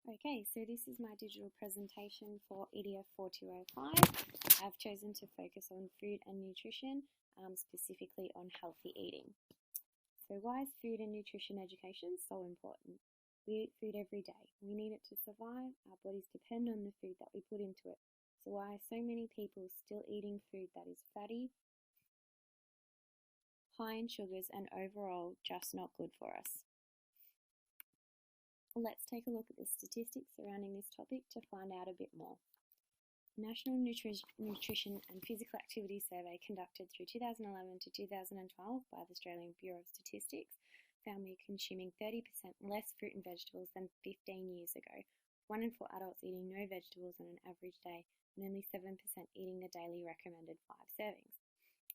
Okay, so this is my digital presentation for EDF4205. I've chosen to focus on food and nutrition, specifically on healthy eating. So why is food and nutrition education so important? We eat food every day. We need it to survive. Our bodies depend on the food that we put into it. So why are so many people still eating food that is fatty, high in sugars, and overall just not good for us? Let's take a look at the statistics surrounding this topic to find out a bit more. National Nutrition and Physical Activity Survey conducted through 2011 to 2012 by the Australian Bureau of Statistics found we are consuming 30% less fruit and vegetables than 15 years ago. 1 in 4 adults eating no vegetables on an average day, and only 7% eating the daily recommended 5 servings.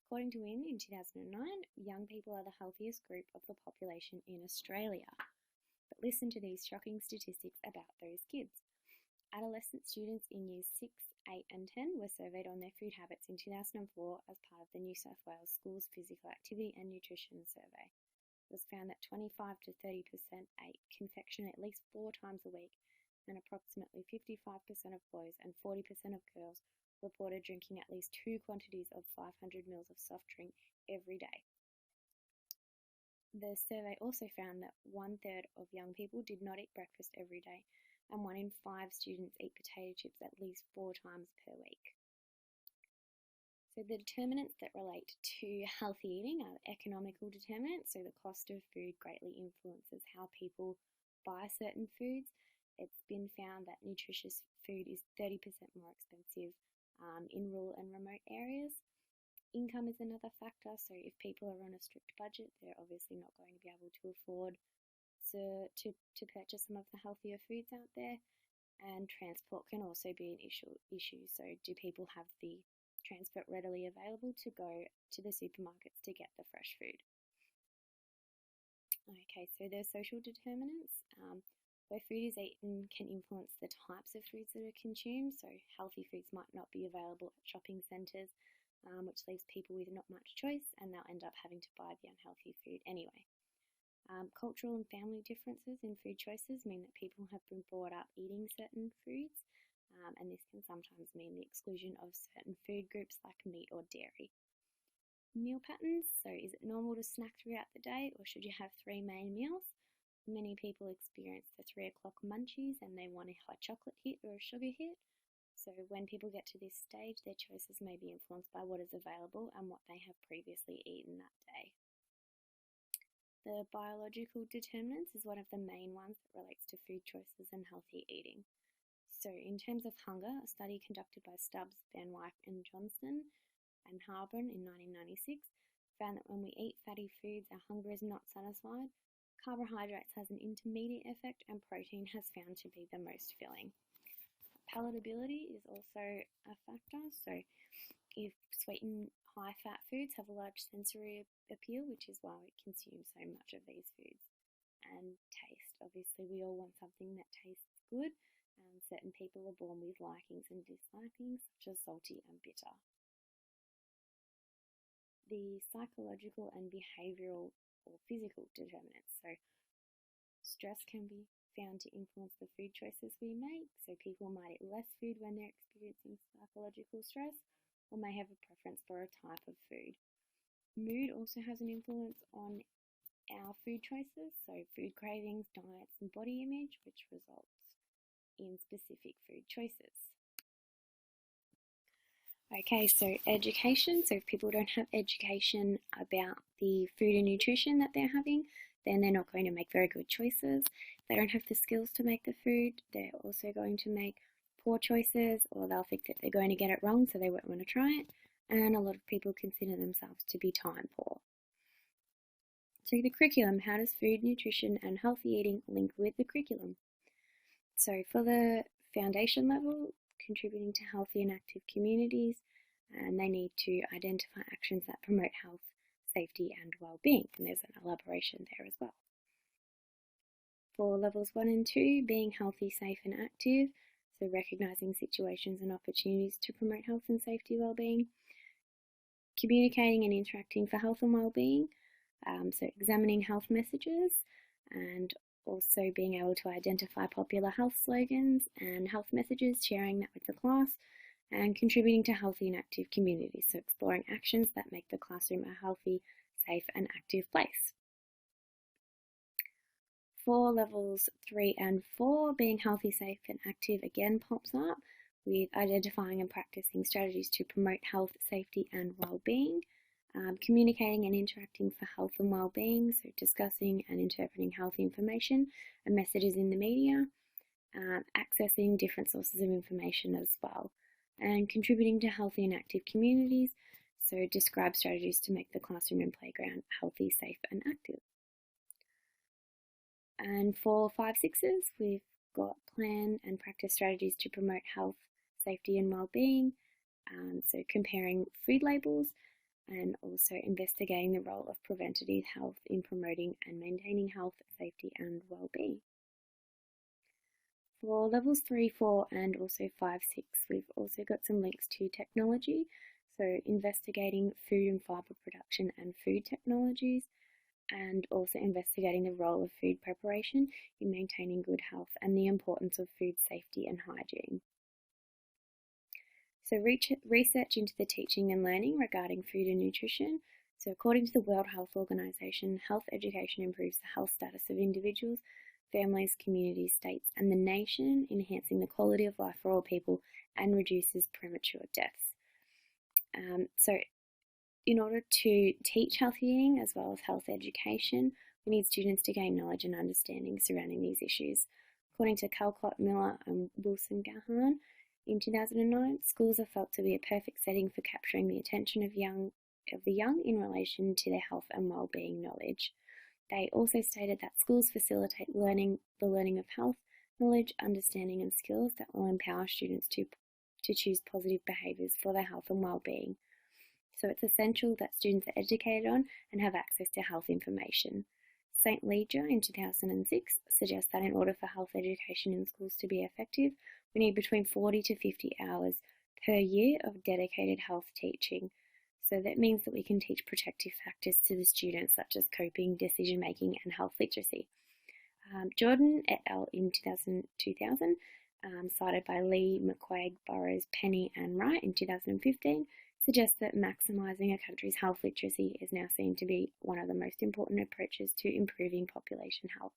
According to WIN in 2009, young people are the healthiest group of the population in Australia. But listen to these shocking statistics about those kids. Adolescent students in years 6, 8 and 10 were surveyed on their food habits in 2004 as part of the New South Wales Schools Physical Activity and Nutrition Survey. It was found that 25 to 30% ate confectionery at least 4 times a week, and approximately 55% of boys and 40% of girls reported drinking at least 2 quantities of 500 ml of soft drink every day. The survey also found that 1/3 of young people did not eat breakfast every day, and 1 in 5 students eat potato chips at least 4 times per week. So the determinants that relate to healthy eating are economical determinants, so the cost of food greatly influences how people buy certain foods. It's been found that nutritious food is 30% more expensive in rural and remote areas. Income is another factor, so if people are on a strict budget, they're obviously not going to be able to afford to purchase some of the healthier foods out there. And transport can also be an issue. So do people have the transport readily available to go to the supermarkets to get the fresh food? Okay, so there's social determinants. Where food is eaten can influence the types of foods that are consumed, so healthy foods might not be available at shopping centres, which leaves people with not much choice, and they'll end up having to buy the unhealthy food anyway. Cultural and family differences in food choices mean that people have been brought up eating certain foods, and this can sometimes mean the exclusion of certain food groups like meat or dairy. Meal patterns, so is it normal to snack throughout the day, or should you have 3 main meals? Many people experience the 3 o'clock munchies and they want a hot chocolate hit or a sugar hit. So when people get to this stage, their choices may be influenced by what is available and what they have previously eaten that day. The biological determinants is one of the main ones that relates to food choices and healthy eating. So in terms of hunger, a study conducted by Stubbs, Van Wyk and Johnston and Harburn in 1996 found that when we eat fatty foods, our hunger is not satisfied. Carbohydrates has an intermediate effect, and protein has found to be the most filling. Palatability is also a factor, so if sweetened high-fat foods have a large sensory appeal, which is why we consume so much of these foods. And taste, obviously we all want something that tastes good, and certain people are born with likings and dislikings, such as salty and bitter. The psychological and behavioural or physical determinants. So stress can be found to influence the food choices we make. So people might eat less food when they're experiencing psychological stress, or may have a preference for a type of food. Mood also has an influence on our food choices, so food cravings, diets and body image, which results in specific food choices. Okay, so education. So if people don't have education about the food and nutrition that they're having, then they're not going to make very good choices. If they don't have the skills to make the food, they're also going to make poor choices, or they'll think that they're going to get it wrong, so they won't want to try it. And a lot of people consider themselves to be time poor. So the curriculum, how does food, nutrition and healthy eating link with the curriculum? So for the foundation level, contributing to healthy and active communities, and they need to identify actions that promote health, safety and well-being, and there's an elaboration there as well. For levels 1 and 2, being healthy, safe and active, so recognising situations and opportunities to promote health and safety well-being. Communicating and interacting for health and well-being, so examining health messages, and also being able to identify popular health slogans and health messages, sharing that with the class, and contributing to healthy and active communities, so exploring actions that make the classroom a healthy, safe and active place. For levels 3 and 4, being healthy, safe and active again pops up, with identifying and practicing strategies to promote health, safety and well-being, communicating and interacting for health and well-being, so discussing and interpreting health information and messages in the media, accessing different sources of information as well, and contributing to healthy and active communities, so describe strategies to make the classroom and playground healthy, safe and active. And for 5/6s, we've got plan and practice strategies to promote health, safety and well-being, so comparing food labels and also investigating the role of preventative health in promoting and maintaining health, safety and well-being. For levels 3, 4 and also 5/6, we've also got some links to technology, so investigating food and fibre production and food technologies, and also investigating the role of food preparation in maintaining good health and the importance of food safety and hygiene. So research into the teaching and learning regarding food and nutrition. So according to the World Health Organization, health education improves the health status of individuals, families, communities, states and the nation, enhancing the quality of life for all people and reduces premature deaths. So in order to teach healthy eating as well as health education, we need students to gain knowledge and understanding surrounding these issues. According to Calcott, Miller and Wilson-Gahan, in 2009, schools are felt to be a perfect setting for capturing the attention of the young in relation to their health and well-being knowledge. They also stated that schools facilitate the learning of health, knowledge, understanding and skills that will empower students to choose positive behaviours for their health and well-being. So it's essential that students are educated on and have access to health information. St. Leger in 2006 suggests that in order for health education in schools to be effective, we need between 40 to 50 hours per year of dedicated health teaching. So that means that we can teach protective factors to the students such as coping, decision making and health literacy. Jordan et al. In 2000, cited by Lee, McQuaig, Burrows, Penny and Wright in 2015, suggests that maximising a country's health literacy is now seen to be one of the most important approaches to improving population health.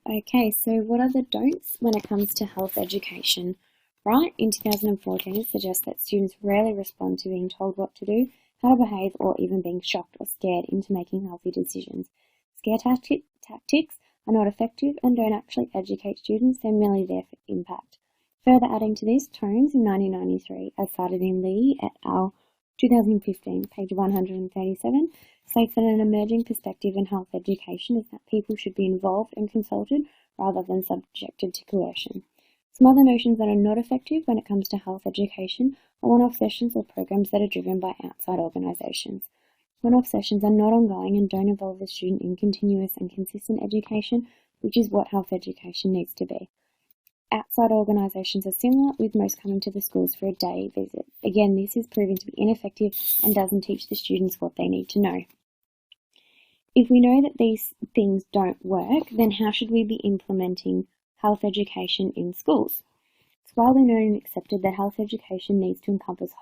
Okay, so what are the don'ts when it comes to health education? Wright in 2014 suggests that students rarely respond to being told what to do, how to behave, or even being shocked or scared into making healthy decisions. Scare tactics are not effective and don't actually educate students, they're merely there for impact. Further adding to this, Tones in 1993, as cited in Lee et al. 2015, page 137, states that an emerging perspective in health education is that people should be involved and consulted rather than subjected to coercion. Some other notions that are not effective when it comes to health education are one-off sessions or programs that are driven by outside organisations. One-off sessions are not ongoing and don't involve the student in continuous and consistent education, which is what health education needs to be. Outside organisations are similar, with most coming to the schools for a day visit. Again, this is proven to be ineffective and doesn't teach the students what they need to know. If we know that these things don't work, then how should we be implementing health education in schools? It's widely known and accepted that health education needs to encompass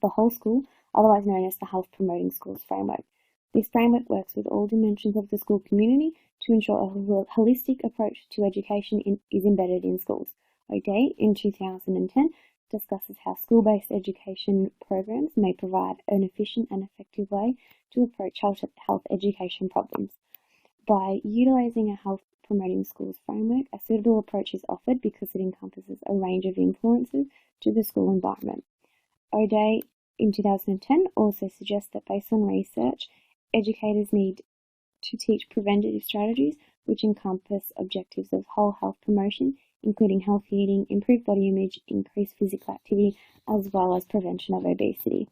the whole school, otherwise known as the Health Promoting Schools Framework. This framework works with all dimensions of the school community to ensure a holistic approach to education is embedded in schools. O'Day, in 2010, discusses how school-based education programs may provide an efficient and effective way to approach health education problems. By utilising a health promoting schools framework, a suitable approach is offered because it encompasses a range of influences to the school environment. O'Day, in 2010, also suggests that based on research, educators need to teach preventative strategies which encompass objectives of whole health promotion, including healthy eating, improved body image, increased physical activity, as well as prevention of obesity.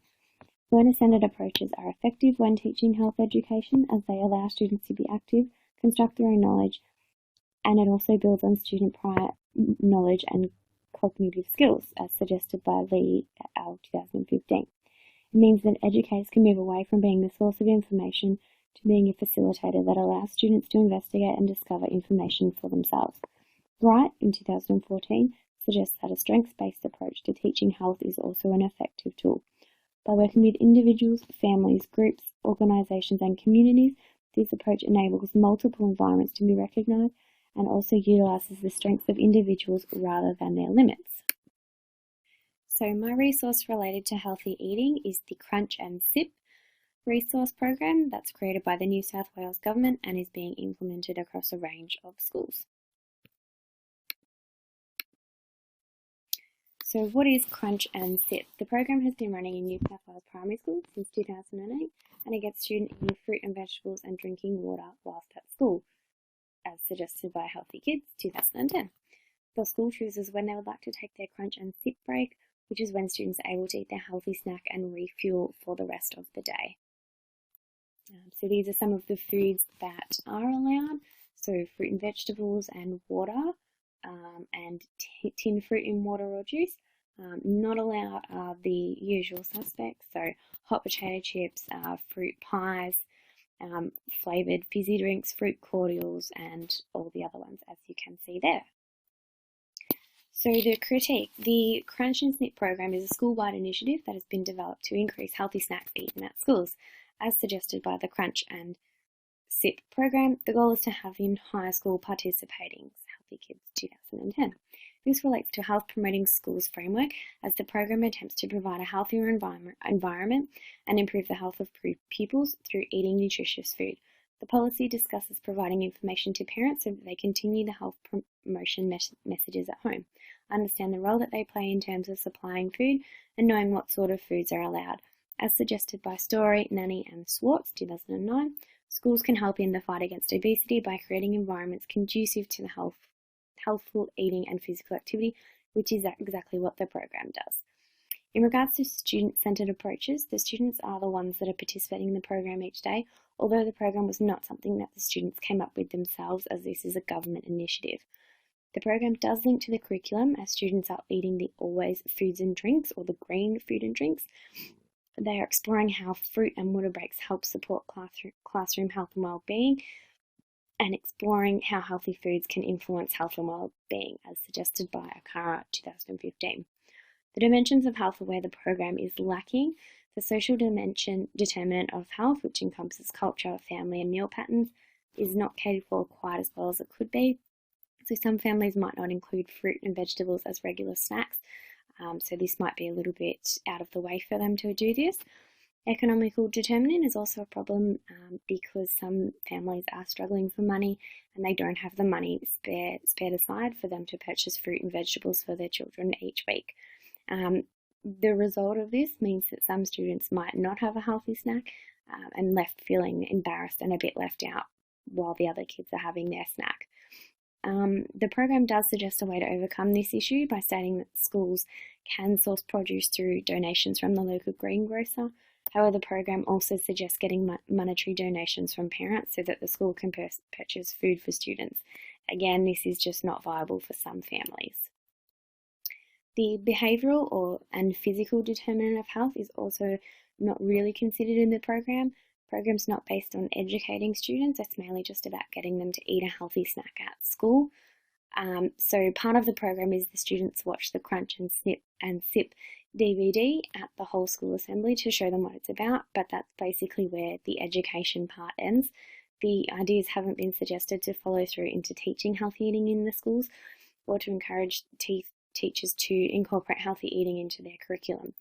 Learner-centered approaches are effective when teaching health education as they allow students to be active, construct their own knowledge, and it also builds on student prior knowledge and cognitive skills, as suggested by Lee et al. 2015. It means that educators can move away from being the source of information to being a facilitator that allows students to investigate and discover information for themselves. Bright, in 2014, suggests that a strengths-based approach to teaching health is also an effective tool. By working with individuals, families, groups, organisations and communities, this approach enables multiple environments to be recognised and also utilises the strengths of individuals rather than their limits. So my resource related to healthy eating is the Crunch and Sip resource program that's created by the New South Wales Government and is being implemented across a range of schools. So what is Crunch and Sip? The program has been running in New South Wales primary schools since 2008 and it gets students eating fruit and vegetables and drinking water whilst at school, as suggested by Healthy Kids 2010. The school chooses when they would like to take their Crunch and Sip break, which is when students are able to eat their healthy snack and refuel for the rest of the day. So these are some of the foods that are allowed. So fruit and vegetables and water and tinned fruit in water or juice. Not allowed are the usual suspects, so hot potato chips, fruit pies, flavoured fizzy drinks, fruit cordials and all the other ones as you can see there. So the critique, the Crunch and Snip program is a school-wide initiative that has been developed to increase healthy snacks eaten at schools. As suggested by the Crunch and Sip program, the goal is to have the entire school participating, Healthy Kids 2010. This relates to a health promoting schools framework as the program attempts to provide a healthier environment and improve the health of pupils through eating nutritious food. The policy discusses providing information to parents so that they continue the health promotion messages at home, understand the role that they play in terms of supplying food and knowing what sort of foods are allowed. As suggested by Story, Nanny and Swartz 2009, schools can help in the fight against obesity by creating environments conducive to the healthful eating and physical activity, which is exactly what the program does. In regards to student-centered approaches, the students are the ones that are participating in the program each day, although the program was not something that the students came up with themselves as this is a government initiative. The program does link to the curriculum as students are eating the Always Foods and Drinks or the green food and drinks. They are exploring how fruit and water breaks help support classroom health and well-being and exploring how healthy foods can influence health and well-being as suggested by Akara 2015. The dimensions of health are where the program is lacking. The social determinant of health, which encompasses culture, family and meal patterns, is not catered for quite as well as it could be. So some families might not include fruit and vegetables as regular snacks, so this might be a little bit out of the way for them to do this. Economical determinant is also a problem because some families are struggling for money and they don't have the money spared aside for them to purchase fruit and vegetables for their children each week. The result of this means that some students might not have a healthy snack and left feeling embarrassed and a bit left out while the other kids are having their snack. The program does suggest a way to overcome this issue by stating that schools can source produce through donations from the local greengrocer. However, the program also suggests getting monetary donations from parents so that the school can purchase food for students. Again, this is just not viable for some families. The behavioural and physical determinant of health is also not really considered in the program. The program's not based on educating students, it's mainly just about getting them to eat a healthy snack at school. So part of the program is the students watch the Crunch and Snip and Sip DVD at the whole school assembly to show them what it's about, but that's basically where the education part ends. The ideas haven't been suggested to follow through into teaching healthy eating in the schools or to encourage teachers to incorporate healthy eating into their curriculum.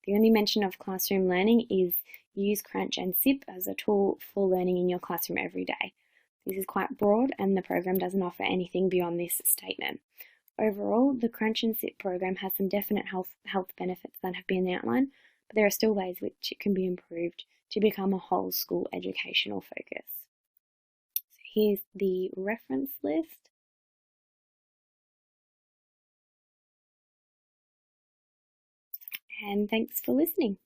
The only mention of classroom learning is use Crunch and Sip as a tool for learning in your classroom every day. This is quite broad and the program doesn't offer anything beyond this statement. Overall, the Crunch and Sip program has some definite health benefits that have been outlined, but there are still ways which it can be improved to become a whole school educational focus. So here's the reference list. And thanks for listening.